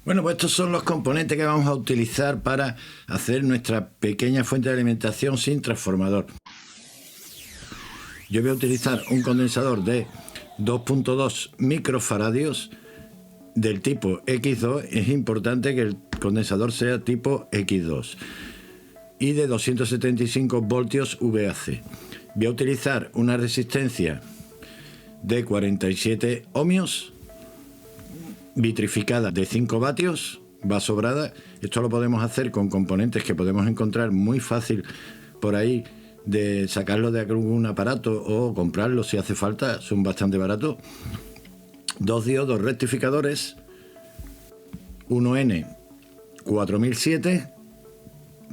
Bueno, pues estos son los componentes que vamos a utilizar para hacer nuestra pequeña fuente de alimentación sin transformador. Yo voy a utilizar un condensador de 2.2 microfaradios del tipo X2. Es importante que el condensador sea tipo X2 y de 275 voltios VAC. Voy a utilizar una resistencia de 47 ohmios vitrificada de 5 vatios, va sobrada. Esto lo podemos hacer con componentes que podemos encontrar muy fácil por ahí, de sacarlo de algún aparato o comprarlo si hace falta, son bastante baratos. 2 diodos rectificadores, 1N 4007.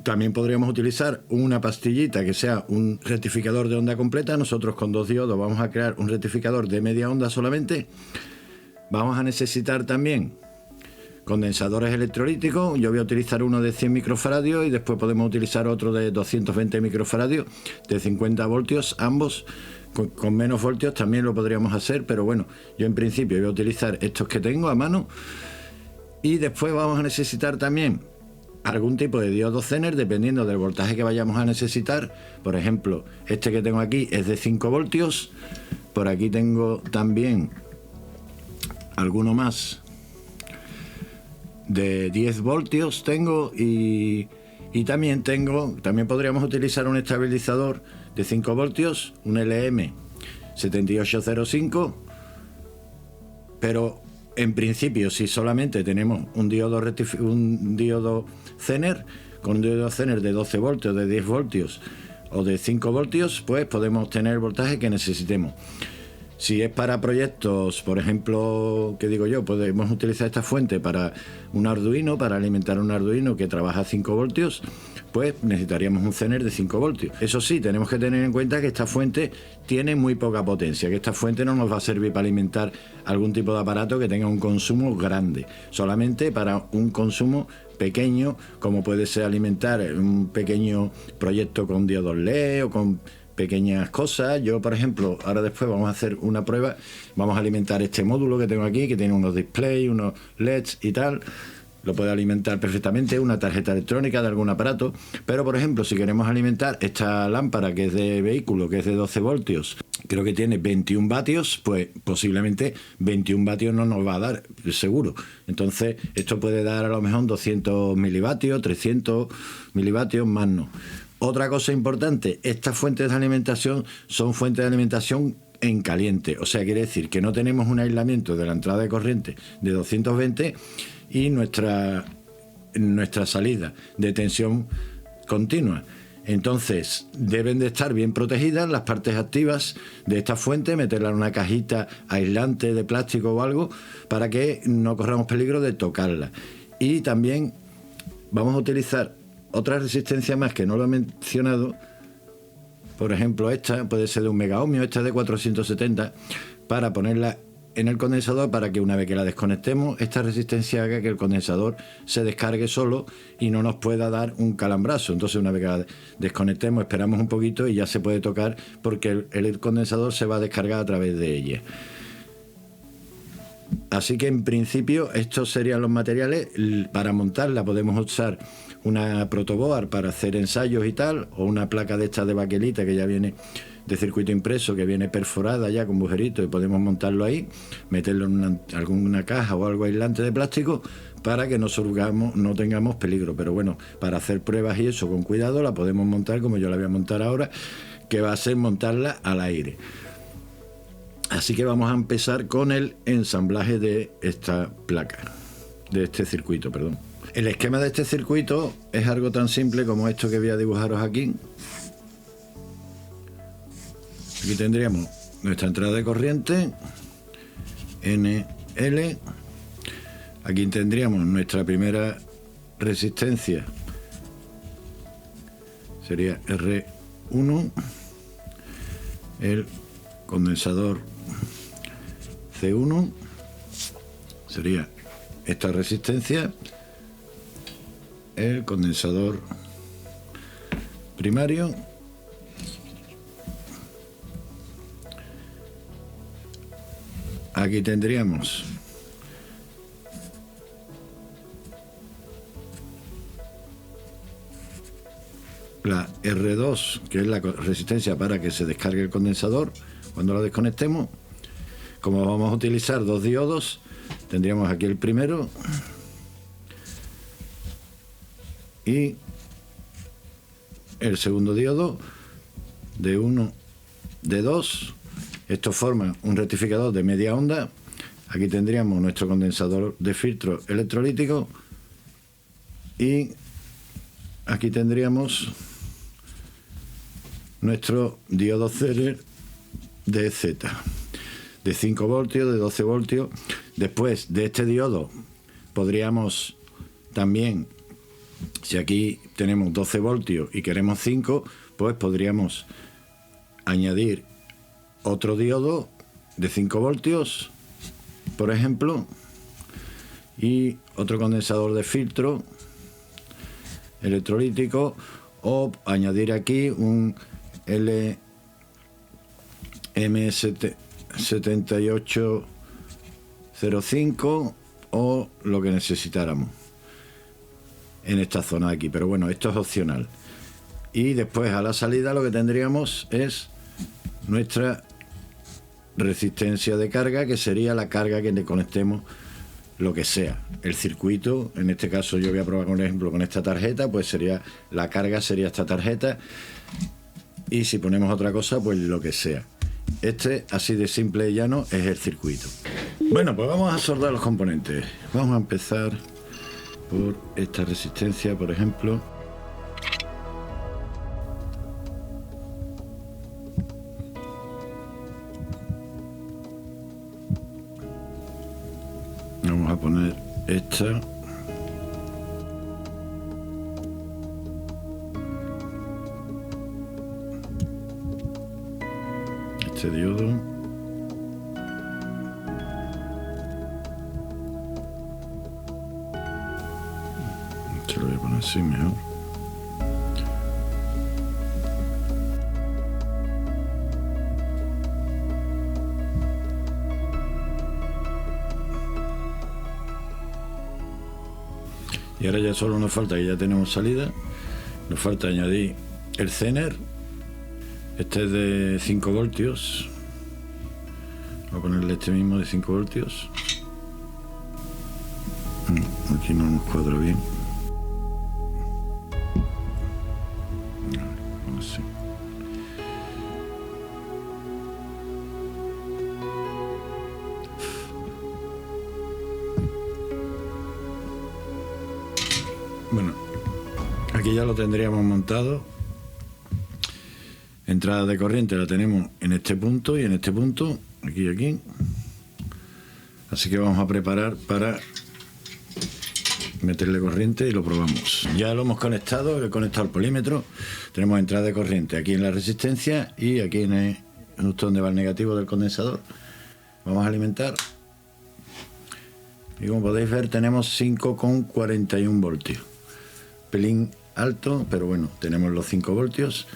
También podríamos utilizar una pastillita que sea un rectificador de onda completa. Nosotros con 2 diodos vamos a crear un rectificador de media onda solamente. Vamos a necesitar también condensadores electrolíticos. Yo voy a utilizar uno de 100 microfaradios y después podemos utilizar otro de 220 microfaradios de 50 voltios, ambos. Con menos voltios también lo podríamos hacer, pero bueno, yo en principio voy a utilizar estos que tengo a mano. Y después vamos a necesitar también algún tipo de diodo Zener, dependiendo del voltaje que vayamos a necesitar. Por ejemplo, este que tengo aquí es de 5 voltios. Por aquí tengo también alguno más de 10 voltios tengo, y también podríamos utilizar un estabilizador de 5 voltios, un LM7805, pero en principio, si solamente tenemos un diodo Zener, con un diodo Zener de 12 voltios, de 10 voltios o de 5 voltios, pues podemos tener el voltaje que necesitemos. Si es para proyectos, por ejemplo, ¿qué digo yo? Podemos utilizar esta fuente para un Arduino, para alimentar un Arduino que trabaja a 5 voltios, pues necesitaríamos un Zener de 5 voltios. Eso sí, tenemos que tener en cuenta que esta fuente tiene muy poca potencia, que esta fuente no nos va a servir para alimentar algún tipo de aparato que tenga un consumo grande, solamente para un consumo pequeño, como puede ser alimentar un pequeño proyecto con diodos LED o con pequeñas cosas. Yo, por ejemplo, ahora después vamos a hacer una prueba, vamos a alimentar este módulo que tengo aquí, que tiene unos displays, unos LEDs y tal. Lo puede alimentar perfectamente una tarjeta electrónica de algún aparato, pero por ejemplo, si queremos alimentar esta lámpara que es de vehículo, que es de 12 voltios, creo que tiene 21 vatios, pues posiblemente 21 vatios no nos va a dar, seguro. Entonces, esto puede dar a lo mejor 200 milivatios, 300 milivatios, más no. Otra cosa importante, estas fuentes de alimentación son fuentes de alimentación en caliente, o sea, quiere decir que no tenemos un aislamiento de la entrada de corriente de 220 y nuestra salida de tensión continua. Entonces, deben de estar bien protegidas las partes activas de esta fuente, meterla en una cajita aislante de plástico o algo para que no corramos peligro de tocarla. Y también vamos a utilizar otra resistencia más que no lo he mencionado. Por ejemplo, esta puede ser de 1 megaohmio, esta es de 470, para ponerla en el condensador para que una vez que la desconectemos, esta resistencia haga que el condensador se descargue solo y no nos pueda dar un calambrazo. Entonces, una vez que la desconectemos, esperamos un poquito y ya se puede tocar, porque el condensador se va a descargar a través de ella. Así que en principio estos serían los materiales. Para montarla podemos usar una protoboard para hacer ensayos y tal, o una placa de estas de baquelita que ya viene de circuito impreso, que viene perforada ya con agujeritos, y podemos montarlo ahí, meterlo en alguna caja o algo aislante de plástico para que no tengamos peligro. Pero bueno, para hacer pruebas y eso con cuidado la podemos montar como yo la voy a montar ahora, que va a ser montarla al aire. Así que vamos a empezar con el ensamblaje de esta placa, de este circuito, perdón. El esquema de este circuito es algo tan simple como esto que voy a dibujaros aquí. Aquí tendríamos nuestra entrada de corriente, NL. Aquí tendríamos nuestra primera resistencia, sería R1, el condensador C1, sería esta resistencia, el condensador primario, aquí tendríamos la R2, que es la resistencia para que se descargue el condensador cuando lo desconectemos. Como vamos a utilizar dos diodos, tendríamos aquí el primero y el segundo diodo de 1, de 2. Esto forma un rectificador de media onda. Aquí tendríamos nuestro condensador de filtro electrolítico y aquí tendríamos nuestro diodo Zener de Z, de 5 voltios, de 12 voltios. Después de este diodo podríamos también, si aquí tenemos 12 voltios y queremos 5, pues podríamos añadir otro diodo de 5 voltios, por ejemplo, y otro condensador de filtro electrolítico, o añadir aquí un LM7805 o lo que necesitáramos en esta zona de aquí, pero bueno, esto es opcional. Y después a la salida lo que tendríamos es nuestra resistencia de carga, que sería la carga que le conectemos lo que sea, el circuito. En este caso yo voy a probar, por ejemplo, con esta tarjeta, pues sería la carga, sería esta tarjeta, y si ponemos otra cosa, pues lo que sea. Este, así de simple y llano, es el circuito. Bueno, pues vamos a soldar los componentes. Vamos a empezar por esta resistencia, por ejemplo. Vamos a poner esta. Este diodo. Este lo voy a poner así mejor. Y ahora ya solo nos falta, que ya tenemos salida, nos falta añadir el Zener. Este es de 5 voltios. Voy a ponerle este mismo de 5 voltios. Aquí no nos cuadra bien. Así. Bueno, aquí ya lo tendríamos montado. Entrada de corriente la tenemos en este punto y en este punto, aquí y aquí. Así que vamos a preparar para meterle corriente y lo probamos. Ya lo hemos conectado, he conectado el polímetro. Tenemos entrada de corriente aquí en la resistencia y aquí en el, justo donde va el negativo del condensador. Vamos a alimentar. Y como podéis ver, tenemos 5,41 voltios. Pelín alto, pero bueno, tenemos los 5 voltios.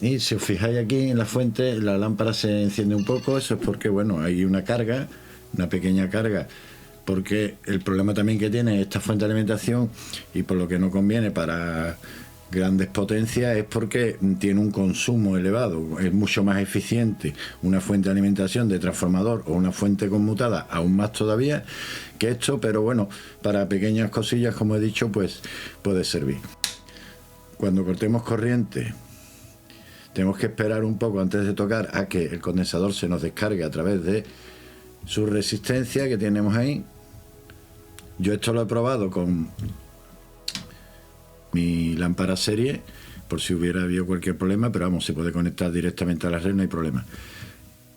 Y si os fijáis aquí en la fuente, la lámpara se enciende un poco. Eso es porque, bueno, hay una carga, una pequeña carga, porque el problema también que tiene esta fuente de alimentación, y por lo que no conviene para grandes potencias, es porque tiene un consumo elevado. Es mucho más eficiente una fuente de alimentación de transformador o una fuente conmutada, aún más todavía, que esto, pero bueno, para pequeñas cosillas, como he dicho, pues puede servir. Cuando cortemos corriente, tenemos que esperar un poco antes de tocar a que el condensador se nos descargue a través de su resistencia que tenemos ahí. Yo esto lo he probado con mi lámpara serie, por si hubiera habido cualquier problema, pero vamos, se puede conectar directamente a la red, no hay problema.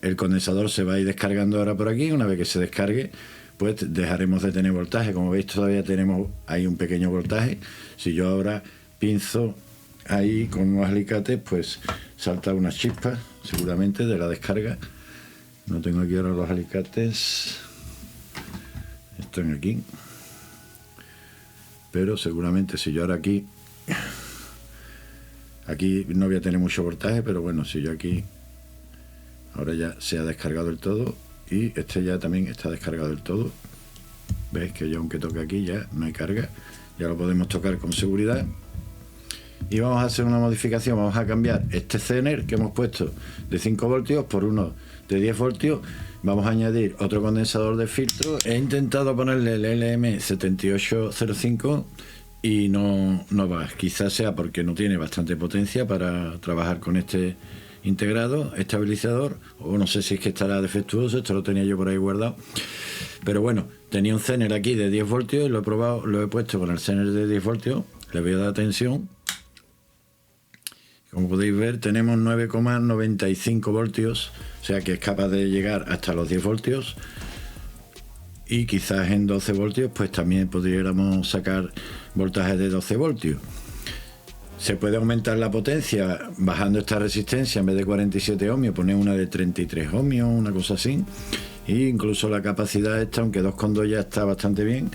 El condensador se va a ir descargando ahora por aquí. Una vez que se descargue, pues dejaremos de tener voltaje. Como veis, todavía tenemos ahí un pequeño voltaje. Si yo ahora pinzo ahí con unos alicates, pues salta una chispa seguramente de la descarga. No tengo aquí ahora los alicates, están aquí, pero seguramente si yo ahora aquí no voy a tener mucho voltaje, pero bueno, si yo aquí ahora ya se ha descargado del todo, y este ya también está descargado del todo. Veis que yo, aunque toque aquí, ya no hay carga. Ya lo podemos tocar con seguridad y vamos a hacer una modificación. Vamos a cambiar este Zener que hemos puesto de 5 voltios por uno de 10 voltios. Vamos a añadir otro condensador de filtro. He intentado ponerle el LM7805 y no va. Quizás sea porque no tiene bastante potencia para trabajar con este integrado, estabilizador, o no sé si es que estará defectuoso. Esto lo tenía yo por ahí guardado. Pero bueno, tenía un Zener aquí de 10 voltios y lo he probado, lo he puesto con el Zener de 10 voltios. Le voy a dar tensión. Como podéis ver, tenemos 9,95 voltios, o sea que es capaz de llegar hasta los 10 voltios. Y quizás en 12 voltios pues también podríamos sacar voltajes de 12 voltios. Se puede aumentar la potencia bajando esta resistencia, en vez de 47 ohmios, poner una de 33 ohmios, una cosa así. E incluso la capacidad esta, aunque 2,2 ya está bastante bien,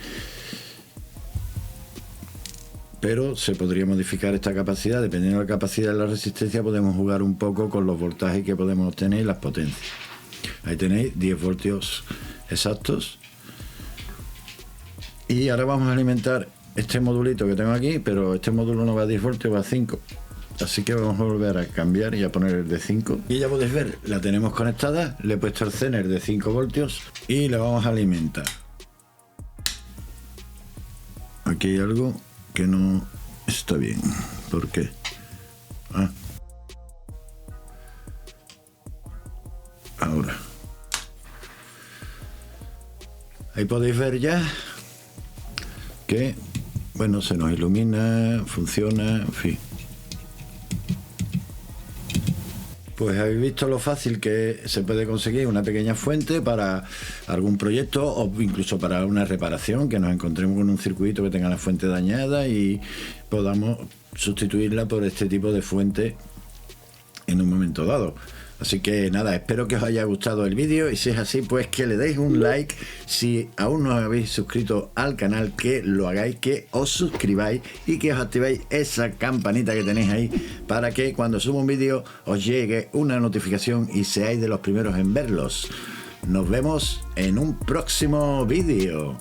pero se podría modificar esta capacidad. Dependiendo de la capacidad de la resistencia, podemos jugar un poco con los voltajes que podemos obtener y las potencias. Ahí tenéis 10 voltios exactos. Y ahora vamos a alimentar este modulito que tengo aquí, pero este módulo no va a 10 voltios, va a 5. Así que vamos a volver a cambiar y a poner el de 5. Y ya podéis ver, la tenemos conectada. Le he puesto el Zener de 5 voltios y la vamos a alimentar. Aquí hay algo que no está bien. ¿Por qué? Ahora. Ahí podéis ver ya que, bueno, se nos ilumina, funciona, en fin. Pues habéis visto lo fácil que se puede conseguir una pequeña fuente para algún proyecto, o incluso para una reparación, que nos encontremos con un circuito que tenga la fuente dañada y podamos sustituirla por este tipo de fuente en un momento dado. Así que nada, espero que os haya gustado el vídeo, y si es así, pues que le deis un like. Si aún no os habéis suscrito al canal, que lo hagáis, que os suscribáis y que os activéis esa campanita que tenéis ahí, para que cuando suba un vídeo os llegue una notificación y seáis de los primeros en verlos. Nos vemos en un próximo vídeo.